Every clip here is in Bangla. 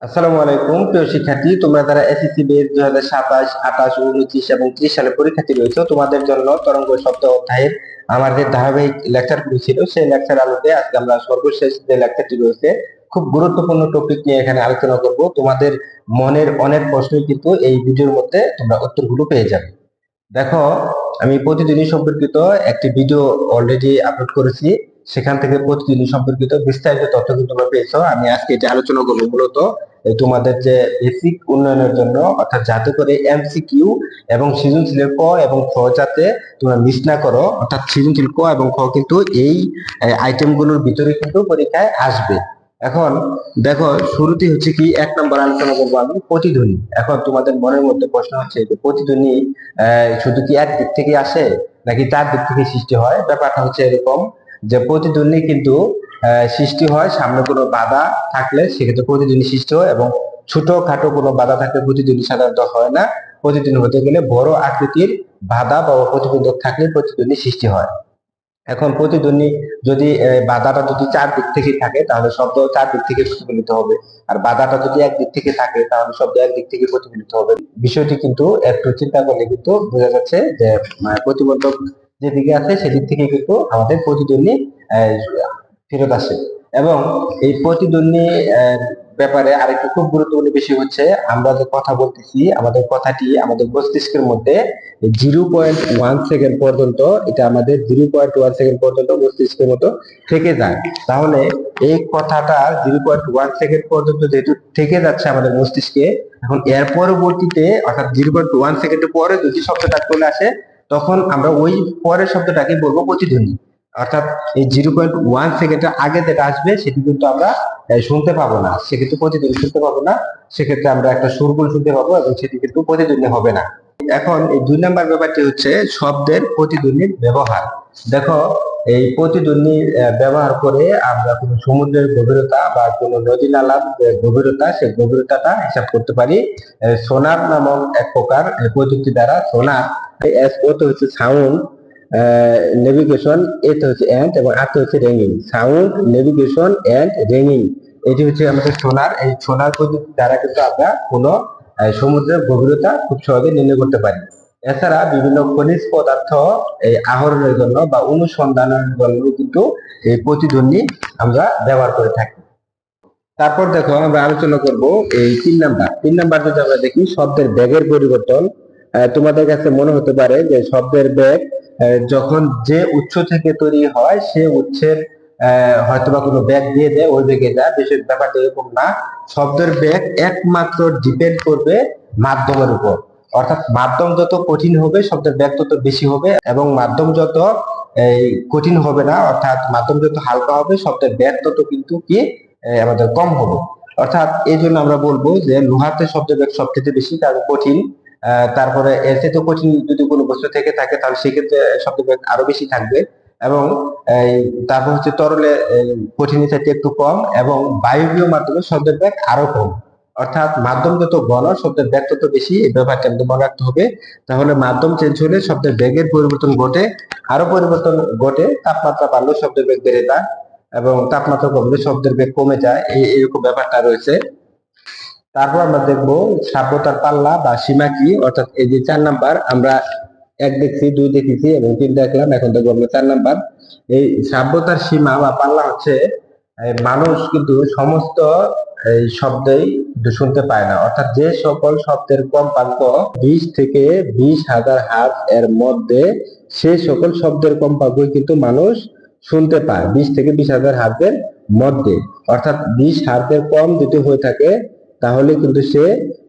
আসসালামু আলাইকুম প্রিয় শিক্ষার্থী, তোমরা যারা এসএসসি বেস 2027, 28, 29 এবং 30 সালে পরীক্ষার্থী রয়েছে, তোমাদের জন্য তরঙ্গ শব্দ অধ্যায়ের আমাদের ধারাবাহিক লেকচারগুলি ছিল। সেই লেকচার আলোকে আজকে আমরা সর্বশেষ যে লেকচারটি রয়েছে, খুব গুরুত্বপূর্ণ টপিক নিয়ে এখানে আলোচনা করব। তোমাদের মনের অনেক প্রশ্নই কিন্তু এই ভিডিওর মধ্যে তোমরা উত্তরগুলো পেয়ে যাবে। দেখো, আমি প্রতিদিনই সম্পর্কিত একটি ভিডিও অলরেডি আপলোড করেছি। সেখান থেকে প্রতিদিনই সম্পর্কিত বিস্তারিত তথ্য কিন্তু তোমরা পেয়েছো। আমি আজকে এটা আলোচনা করবো মূলত এই তোমাদের যে বেসিক উন্নয়নের জন্য, অর্থাৎ যাতে করে এমসিকিউ এবং সৃজনশীলের ক এবং খ যাতে তোমরা মিস না করো, অর্থাৎ সৃজনশীল ক এবং খ কিন্তু এই আইটেমগুলোর ভিতরে কিন্তু পরীক্ষায় আসবে। এখন দেখো, শুরুতেই হচ্ছে কি, 1 নম্বর আলোচনা করবো আমি প্রতিধ্বনি। এখন তোমাদের মনের মধ্যে প্রশ্ন হচ্ছে যে প্রতিধ্বনি শুধু কি এক দিক থেকে আসে নাকি চার দিক থেকে সৃষ্টি হয়? ব্যাপারটা হচ্ছে এরকম যে প্রতিধ্বনি কিন্তু সৃষ্টি হয় সামনে কোনো বাধা থাকলে, সেক্ষেত্রে প্রতিধ্বনি সৃষ্টি হয়, এবং ছোটখাটো কোনো বাধা থাকলে প্রতিধ্বনি সাধারণত হয় না। প্রতিধ্বনি হতে গেলে বড় আকৃতির বাধা বা প্রতিবন্ধক থাকলে প্রতিধ্বনি সৃষ্টি হয়। এখন প্রতিধ্বনি যদি বাধাটা যদি চার দিক থেকে থাকে তাহলে শব্দ চার দিক থেকে প্রতিফলিত হবে, আর বাধাটা যদি এক দিক থেকে থাকে তাহলে শব্দ এক দিক থেকে প্রতিফলিত হবে। বিষয়টি কিন্তু একটু চিন্তা করলে কিন্তু বোঝা যাচ্ছে যে প্রতিবন্ধক যেদিকে আছে সেদিক থেকে কিন্তু আমাদের প্রতিধ্বনি আহ, ফেরত আসে। এবং এই প্রতিধ্বনি ব্যাপারে আরেকটু খুব গুরুত্বপূর্ণ বিষয় হচ্ছে, আমরা যে কথা বলতেছি আমাদের কথাটি আমাদের মস্তিষ্কের মধ্যে 0.1 সেকেন্ড পর্যন্ত, এটা আমাদের 0.1 সেকেন্ড পর্যন্ত মস্তিষ্কের মতো থেকে যায়। তাহলে এই কথাটা 0.1 সেকেন্ড পর্যন্ত যেহেতু থেকে যাচ্ছে আমাদের মস্তিষ্কে, এখন এর পরবর্তীতে অর্থাৎ 0.1 সেকেন্ডের পরে যদি শব্দটা চলে আসে, তখন আমরা ওই পরের শব্দটাকে বলবো প্রতিধ্বনি। অর্থাৎ এই 0.1 সেকেন্ডের আগে যেটা আসবে সেটি কিন্তু আমরা শুনতে পাবো না, সেক্ষেত্রে প্রতিধ্বনি শুনতে পাবো না। সেক্ষেত্রে আমরা একটা সুরগুল শুনতে পাবো এবং সেটি কিন্তু প্রতিধ্বনি হবে না। এখন এই 2 নম্বর ব্যাপারটি হচ্ছে শব্দের প্রতিধ্বনির ব্যবহার। দেখো, এই প্রতিধ্বনি ব্যবহার করে আমরা কোনো সমুদ্রের গভীরতা বা কোনো নদী নালার যে গভীরতা, সেই গভীরতাটা হিসাব করতে পারি সোনার নামক এক প্রকার প্রযুক্তি দ্বারা। সোনার এস ও তো হচ্ছে সাউন্ড নেভিগেশন, এ তো হচ্ছে এন্ড, এবং আর তো হচ্ছে রিংইং। সাউন্ড, নেভিগেশন এন্ড রিংইং, এটি হচ্ছে আমাদের সোনার। এই সোনার প্রযুক্তি দ্বারা কিন্তু আমরা কোনো সমুদ্রের গভীরতা খুব সহজে নির্ণয় করতে পারি। এছাড়া বিভিন্ন খনিজ পদার্থ এই আহরণের জন্য বা অনুসন্ধানের জন্য কিন্তু এই প্রতিধ্বনি আমরা ব্যবহার করে থাকি। তারপর দেখো, আমরা আলোচনা করব এই 3 নাম্বার যদি আমরা দেখি শব্দের বেগের পরিবর্তন। তোমাদের কাছে মনে হতে পারে যে শব্দের বেগ যখন যে উৎস থেকে তৈরি হয় সে উৎসের হয়তোবা কোনো বেগ দিয়ে দেয়, ওই বেগে যায়। বিষয় ব্যাপারটা এরকম না। শব্দের বেগ একমাত্র ডিপেন্ড করবে মাধ্যমের উপর। অর্থাৎ মাধ্যম যত কঠিন হবে শব্দের বেগ তত বেশি হবে, এবং মাধ্যম যত এই কঠিন হবে না, অর্থাৎ মাধ্যম যত হালকা হবে শব্দের বেগ তত কিন্তু কি আমাদের কম হবে। অর্থাৎ এই জন্য আমরা বলবো যে লোহাতে শব্দের বেগ সবচেয়ে বেশি, কারণ কঠিন। তারপরে এর চেয়ে কঠিন যদি কোনো বস্তু থেকে থাকে তাহলে সেক্ষেত্রে শব্দের বেগ আরো বেশি থাকবে। এবং এই তারপর হচ্ছে তরলে কঠিনের চাইতে একটু কম, এবং বায়বীয় মাধ্যমে শব্দের বেগ আরো কম। অর্থাৎ মাধ্যম যত ঘন শব্দের বেগ তত বেশি, এই ব্যাপারটা আমাদের মনে রাখতে হবে। তাহলে মাধ্যম চেঞ্জ হলে শব্দের বেগের পরিবর্তন ঘটে, আরো পরিবর্তন ঘটে। তাপমাত্রা বাড়লে শব্দের বেগ বেড়ে যায়, এবং তাপমাত্রা কমলে শব্দের বেগ কমে যায়, এরকম ব্যাপারটা রয়েছে। তারপর আমরা দেখবো সাব্যতার পাল্লা বা সীমা কি। অর্থাৎ এই যে 4 নাম্বার, আমরা 1 দেখছি, 2 দেখেছি এবং 3 দেখলাম, এখন দেখবো আমরা 4 নাম্বার। এই সাব্যতার সীমা বা পাল্লা হচ্ছে মানুষ কিন্তু সমস্ত এই শব্দেই শুনতে পায় না। অর্থাৎ যে সকল শব্দের কম্পাঙ্ক 20 থেকে 20,000 হার্জ এর মধ্যে, সে সকল শব্দের কম্পাঙ্কই কিন্তু মানুষ শুনতে পায় 20 থেকে 20,000 হার্জের মধ্যে। অর্থাৎ 20 হার্জের কম যদি হয়ে থাকে তাহলে কিন্তু সে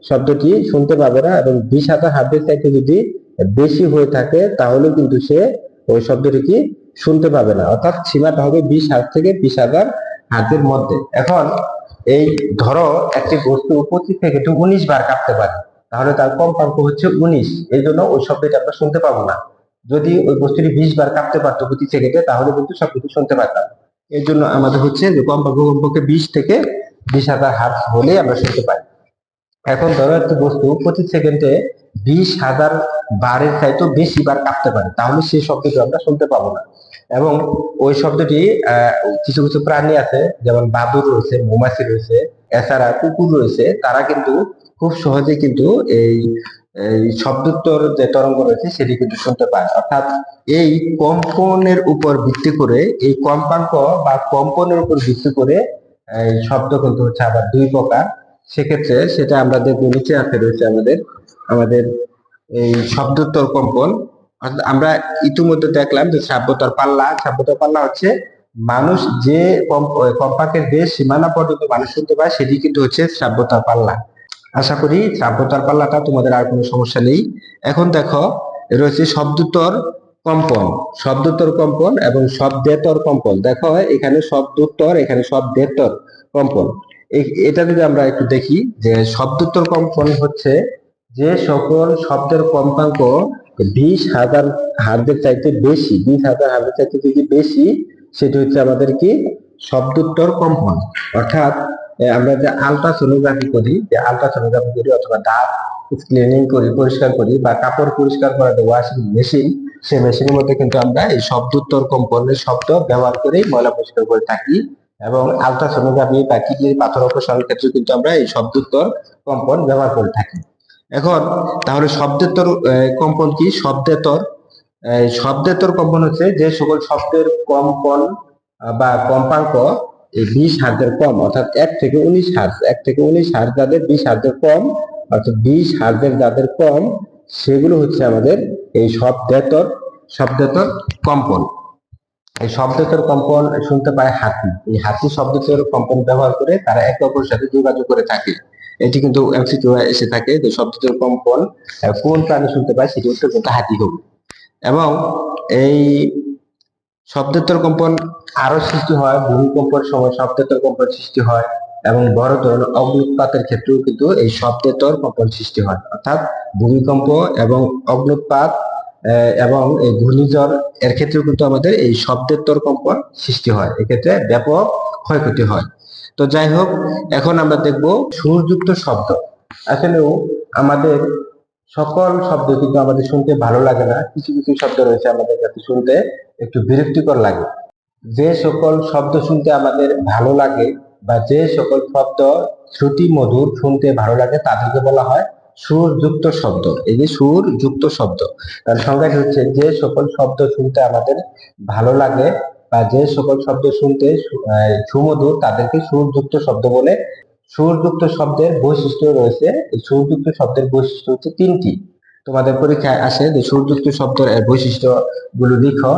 শব্দটি শুনতে পাবে না, এবং 20,000 হার্জের চাইতে যদি বেশি হয়ে থাকে তাহলে কিন্তু সে ওই শব্দটি কি শুনতে পাবে না। অর্থাৎ সীমাটা হবে 20 হার্জ থেকে 20,000 হার্জের মধ্যে। এখন এই ধরো একটি বস্তু 25 থেকে 19 বার কাঁপতে পারে, তাহলে তার কম্পাঙ্ক হচ্ছে 19, এই জন্য ওই শব্দটি আমরা শুনতে পাবো না। যদি ওই বস্তুটি 20 বার কাঁপতে পারতো প্রতি সেকেন্ডে তাহলে কিন্তু শব্দটি শুনতে পারতাম। এই জন্য আমাদের হচ্ছে যে কম্পাঙ্ক কমপক্ষে 20 থেকে 20,000 হার্জ হলে আমরা শুনতে পাই। এখন ধরো একটি বস্তু প্রতি সেকেন্ডে 20,000 বারের চাইতেও বেশি বার কাঁপতে পারে, তাহলে সেই শব্দটি আমরা শুনতে পাবো না। এবং ওই শব্দটি কিছু কিছু প্রাণী আছে, যেমন বাদুড় রয়েছে, মৌমাছি রয়েছে, এছাড়া কুকুর রয়েছে, তারা কিন্তু খুব সহজে কিন্তু এই এই শব্দোত্তর যে তরঙ্গ রয়েছে সেটি কিন্তু শুনতে পায়। অর্থাৎ এই কম্পনের উপর ভিত্তি করে, এই কম্পাঙ্ক বা কম্পনের উপর ভিত্তি করে এই শব্দ কিন্তু হচ্ছে আবার দুই প্রকার। সেক্ষেত্রে সেটা আমরা দেখবো, নিচে আছে রয়েছে আমাদের আমাদের এই শব্দোত্তর কম্পন। অর্থাৎ আমরা ইতিমধ্যে দেখলাম যে শ্রাব্যতার পাল্লা হচ্ছে মানুষ যে কম্পাঙ্কের যে সীমানা পর্যন্ত মানুষ শুনতে পায় সেটি কিন্তু হচ্ছে শ্রাব্যতার পাল্লা। আশা করি শ্রাব্যতার পাল্লাটা তোমাদের আর কোনো সমস্যা নেই। এখন দেখো রয়েছে শব্দোত্তর কম্পন এবং শব্দেতর কম্পন। দেখো এখানে শব্দোত্তর, এখানে শব্দেতর কম্পন। এটা যদি আমরা একটু দেখি যে শব্দোত্তর কম্পন হচ্ছে যে সকল শব্দের কম্পাঙ্ক 20,000 হার্জের চাইতে বেশি, 20,000 হার্জের চাইতে যদি বেশি, সেটি হচ্ছে আমাদের কি শব্দোত্তর কম্পন। অর্থাৎ আমরা যে আলট্রাসোনোগ্রাফি করি, অথবা দাঁত ক্লিনিং করি, পরিষ্কার করি, বা কাপড় পরিষ্কার করার যে ওয়াশিং মেশিন, সেই মেশিনের মধ্যে কিন্তু আমরা এই শব্দোত্তর কম্পনের শব্দ ব্যবহার করেই ময়লা পরিষ্কার করে থাকি। এবং আলট্রাসোনোগ্রাফি বা কিডনির পাথর অপারেশনের ক্ষেত্রে কিন্তু আমরা এই শব্দোত্তর কম্পন ব্যবহার করে থাকি। এখন তাহলে শব্দেতর কম্পন কি? শব্দেতর কম্পন হচ্ছে যে সকল শব্দের কম্পন বা কম্পাঙ্ক এই 20 হার্জের কম, অর্থাৎ 1 থেকে 19 হার্জ যাদের 20 হার্জের কম, অর্থাৎ 20 হার্জের যাদের কম, সেগুলো হচ্ছে আমাদের এই শব্দেতর কম্পন। এই শব্দেতর কম্পন শুনতে পায় হাতি। এই হাতি শব্দেতর কম্পন ব্যবহার করে তারা একে অপরের সাথে যোগাযোগ করে থাকে। এটি কিন্তু এমসিকিউ এসে থাকে যে শব্দেতর কম্পন কোন প্রাণী শুনতে পায়, সেটি উত্তর কিন্তু হাতি হবে। এবং এই শব্দেতর কম্পন আরো সৃষ্টি হয় ভূমিকম্পের সময়, শব্দেতর কম্পন সৃষ্টি হয়। এবং বড় ধরনের অগ্নুৎপাতের ক্ষেত্রেও কিন্তু এই শব্দেতর কম্পন সৃষ্টি হয়। অর্থাৎ ভূমিকম্প এবং অগ্নুৎপাত এবং এই ঘূর্ণিঝড় এর ক্ষেত্রেও কিন্তু আমাদের এই শব্দেতর কম্পন সৃষ্টি হয়। এক্ষেত্রে ব্যাপক ক্ষয়ক্ষতি হয়। তো যাই হোক, এখন আমরা দেখব সুরযুক্ত শব্দ। আসলেও আমাদের সকল শব্দ কিন্তু আমাদের শুনতে ভালো লাগে না। কিছু কিছু শব্দ রয়েছে আমাদের কাছে শুনতে একটু বিরক্তিকর লাগে। যে সকল শব্দ শুনতে আমাদের ভালো লাগে বা যে সকল শব্দ শ্রুতি মধুর, শুনতে ভালো লাগে, তাদেরকে বলা হয় সুরযুক্ত শব্দ। এই যে সুরযুক্ত শব্দ, তার সংজ্ঞাটি হচ্ছে যে সকল শব্দ শুনতে আমাদের ভালো লাগে বা যে সকল শব্দ শুনতে সুমধুর, তাদেরকে সুরযুক্ত শব্দ বলে। সুরযুক্ত শব্দের বৈশিষ্ট্য রয়েছে। এই সুরযুক্ত শব্দের বৈশিষ্ট্য হচ্ছে 3টি। তোমাদের পরীক্ষায় আসে যে সুরযুক্ত শব্দের বৈশিষ্ট্য গুলো লিখো।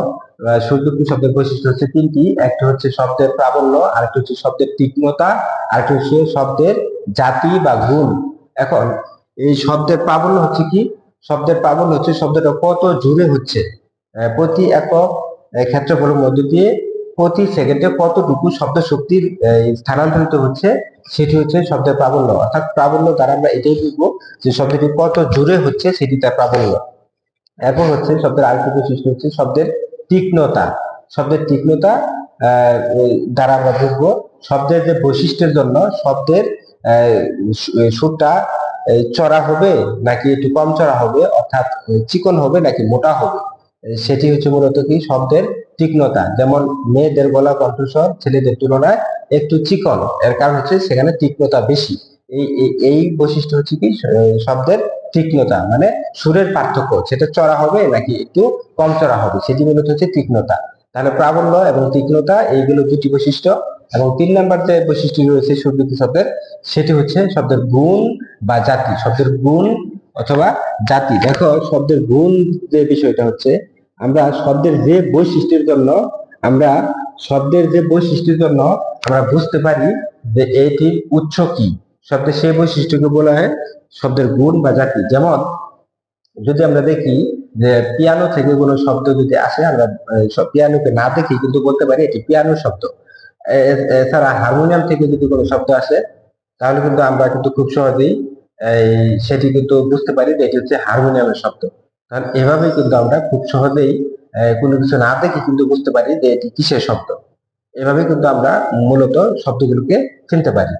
সুরযুক্ত শব্দের বৈশিষ্ট্য হচ্ছে 3টি। একটা হচ্ছে শব্দের প্রাবল্য, আরেকটা হচ্ছে শব্দের তীক্ষ্ণতা, আরেকটা হচ্ছে শব্দের জাতি বা গুণ। এখন এই শব্দের প্রাবল্য হচ্ছে কি? শব্দের প্রাবল্য হচ্ছে শব্দটা কত জোরে হচ্ছে, প্রতি একক ক্ষেত্রফলের মধ্য দিয়ে প্রতি সেকেন্ডে কতটুকু শব্দ শক্তির স্থানান্তরিত হচ্ছে, সেটি হচ্ছে শব্দের প্রাবল্য। অর্থাৎ প্রাবল্য দ্বারা আমরা এটাই বুঝবো যে শব্দটি কত জোরে হচ্ছে, সেটি তার প্রাবল্য। এখন হচ্ছে শব্দের আরেকটি বৈশিষ্ট্য হচ্ছে শব্দের তীক্ষ্ণতা। শব্দের তীক্ষ্ণতা দ্বারা আমরা বুঝবো শব্দের যে বৈশিষ্ট্যের জন্য শব্দের সুরটা চড়া হবে নাকি একটু কম চড়া হবে, অর্থাৎ চিকন হবে নাকি মোটা হবে, সেটি হচ্ছে মূলত কি শব্দের তীক্ষ্ণতা। যেমন মেয়েদের গলা কণ্ঠস্বর ছেলেদের তুলনায় একটু চিকন, এর কারণ হচ্ছে সেখানে তীক্ষ্ণতা বেশি। এই বৈশিষ্ট্য হচ্ছে কি শব্দের তীক্ষ্ণতা, মানে সুরের পার্থক্য, সেটা চড়া হবে নাকি একটু কম চড়া হবে, সেটি মূলত হচ্ছে তীক্ষ্ণতা। তাহলে প্রাবল্য এবং তীক্ষ্ণতা, এইগুলো দুটি বৈশিষ্ট্য। এবং 3 নাম্বার যে বৈশিষ্ট্য রয়েছে সুরযুক্ত শব্দের, সেটি হচ্ছে শব্দের গুণ বা জাতি। শব্দের গুণ অথবা জাতি। দেখো শব্দের গুণ যে বিষয়টা হচ্ছে, আমরা শব্দের যে বৈশিষ্ট্যের জন্য আমরা বুঝতে পারি যে এটির উৎস কি, শব্দের সেই বৈশিষ্ট্যকে বলা হয় শব্দের গুণ বা জাতি। যেমন যদি আমরা দেখি যে পিয়ানো থেকে কোনো শব্দ যদি আসে, আমরা পিয়ানোকে না দেখি কিন্তু বলতে পারি এটি পিয়ানো শব্দ। এছাড়া হারমোনিয়াম থেকে যদি কোনো শব্দ আসে, তাহলে কিন্তু আমরা কিন্তু খুব সহজেই সেটি কিন্তু বুঝতে পারি যে এটি হচ্ছে হারমোনিয়ামের শব্দ। কারণ এভাবে কিন্তু আমরা খুব সহজেই কোনো কিছু না দেখে কিন্তু বুঝতে পারি যে এটি কিসের শব্দ। এভাবে কিন্তু আমরা মূলত শব্দগুলোকে চিনতে পারি।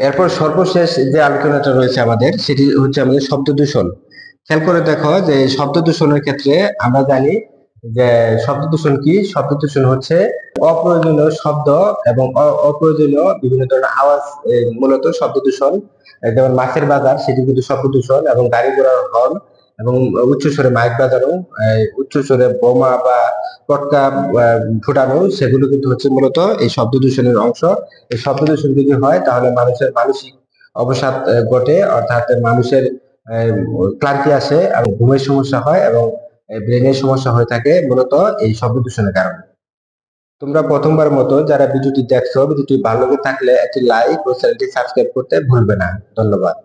এরপর সর্বশেষ যে আলোচনাটা রয়েছে আমাদের, সেটি হচ্ছে আমাদের শব্দ দূষণ। খেয়াল করে দেখো যে শব্দ দূষণের ক্ষেত্রে আমরা জানি যে শব্দ দূষণ কি? শব্দ দূষণ হচ্ছে অপ্রয়োজনীয় শব্দ এবং অপ্রয়োজনীয় বিভিন্ন ধরনের আওয়াজ, মূলত শব্দ দূষণ। যেমন মাছের বাজার, সেটি কিন্তু শব্দ দূষণ, এবং গাড়ি ঘোড়ার হর্ন এবং উচ্চস্বরে মাইক বাজানো, উচ্চস্বরে বোমা বা পটকা ফুটানো, সেগুলো কিন্তু হচ্ছে মূলত এই শব্দ দূষণের অংশ। এই শব্দ দূষণ যদি হয় তাহলে মানুষের মানসিক অবসাদ ঘটে, অর্থাৎ মানুষের আহ, ক্লান্তি আসে এবং ঘুমের সমস্যা হয় এবং ব্রেনের সমস্যা হয়ে থাকে মূলত এই শব্দ দূষণের কারণে। তোমরা প্রথমবার মতো যারা ভিডিওটি দেখছো, ভিডিওটি ভালো লেগে থাকলে একটি লাইক ও চ্যানেলটি সাবস্ক্রাইব করতে ভুলবে না। ধন্যবাদ।